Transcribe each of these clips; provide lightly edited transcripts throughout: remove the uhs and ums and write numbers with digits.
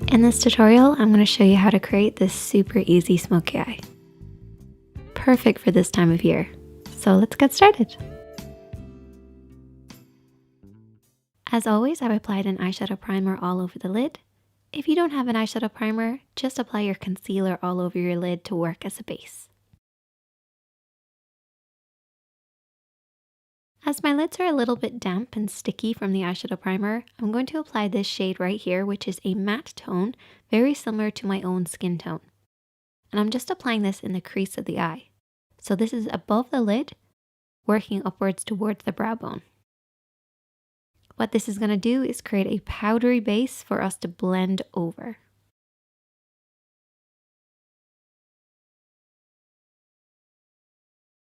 In this tutorial, I'm going to show you how to create this super easy smoky eye. Perfect for this time of year. So let's get started. As always, I've applied an eyeshadow primer all over the lid. If you don't have an eyeshadow primer, just apply your concealer all over your lid to work as a base. As my lids are a little bit damp and sticky from the eyeshadow primer, I'm going to apply this shade right here, which is a matte tone, very similar to my own skin tone. And I'm just applying this in the crease of the eye. So this is above the lid, working upwards towards the brow bone. What this is going to do is create a powdery base for us to blend over.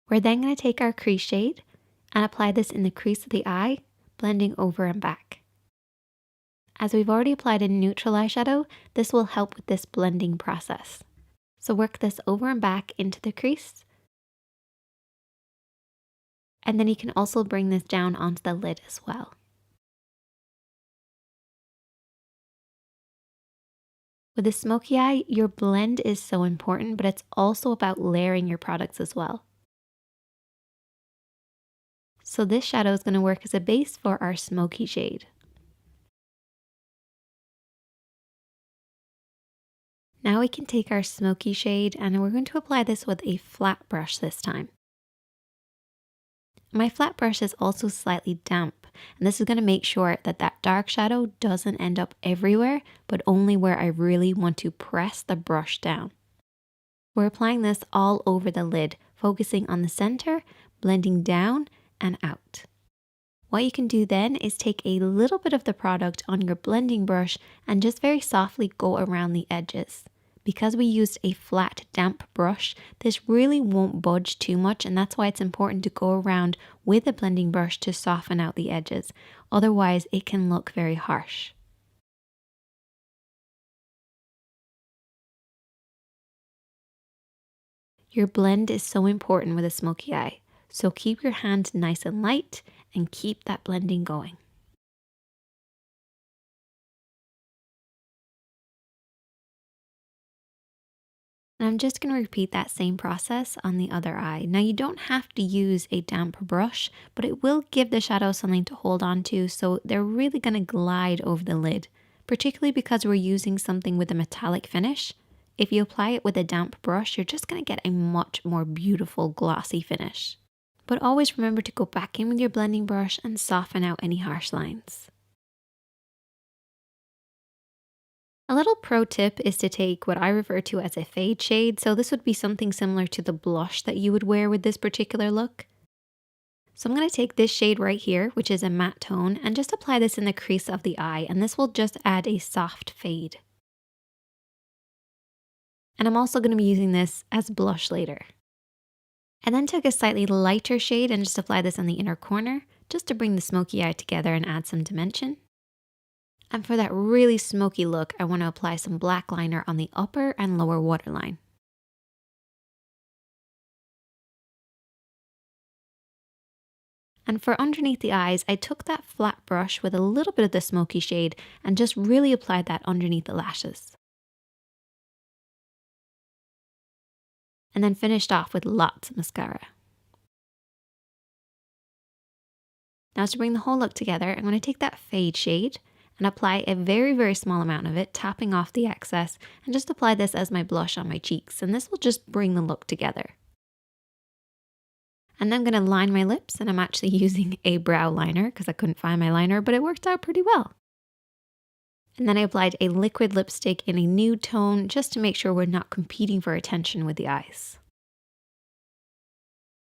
We're then going to take our crease shade and apply this in the crease of the eye, blending over and back. As we've already applied a neutral eyeshadow, this will help with this blending process. So work this over and back into the crease. And then you can also bring this down onto the lid as well. With a smoky eye, your blend is so important, but it's also about layering your products as well. So this shadow is going to work as a base for our smoky shade. Now we can take our smoky shade and we're going to apply this with a flat brush this time. My flat brush is also slightly damp, and this is going to make sure that that dark shadow doesn't end up everywhere, but only where I really want to press the brush down. We're applying this all over the lid, focusing on the center, blending down and out. What you can do then is take a little bit of the product on your blending brush and just very softly go around the edges. Because we used a flat, damp brush, this really won't budge too much, and that's why it's important to go around with a blending brush to soften out the edges. Otherwise, it can look very harsh. Your blend is so important with a smoky eye, so keep your hand nice and light and keep that blending going. And I'm just going to repeat that same process on the other eye. Now you don't have to use a damp brush, but it will give the shadow something to hold on to, so they're really going to glide over the lid, particularly because we're using something with a metallic finish. If you apply it with a damp brush, you're just going to get a much more beautiful glossy finish. But always remember to go back in with your blending brush and soften out any harsh lines. A little pro tip is to take what I refer to as a fade shade, so this would be something similar to the blush that you would wear with this particular look. So I'm going to take this shade right here, which is a matte tone, and just apply this in the crease of the eye, and this will just add a soft fade. And I'm also going to be using this as blush later. And then take a slightly lighter shade and just apply this on the inner corner, just to bring the smoky eye together and add some dimension. And for that really smoky look, I want to apply some black liner on the upper and lower waterline. And for underneath the eyes, I took that flat brush with a little bit of the smoky shade and just really applied that underneath the lashes. And then finished off with lots of mascara. Now to bring the whole look together, I'm going to take that fade shade and apply a very, very small amount of it, tapping off the excess, and just apply this as my blush on my cheeks, and this will just bring the look together. And then I'm going to line my lips, and I'm actually using a brow liner because I couldn't find my liner, but it worked out pretty well. And then I applied a liquid lipstick in a nude tone just to make sure we're not competing for attention with the eyes.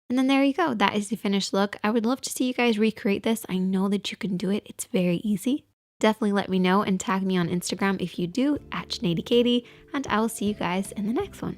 And then there you go, that is the finished look. I would love to see you guys recreate this. I know that you can do it, it's very easy. Definitely let me know and tag me on Instagram if you do, @JanadyKatie, and I will see you guys in the next one.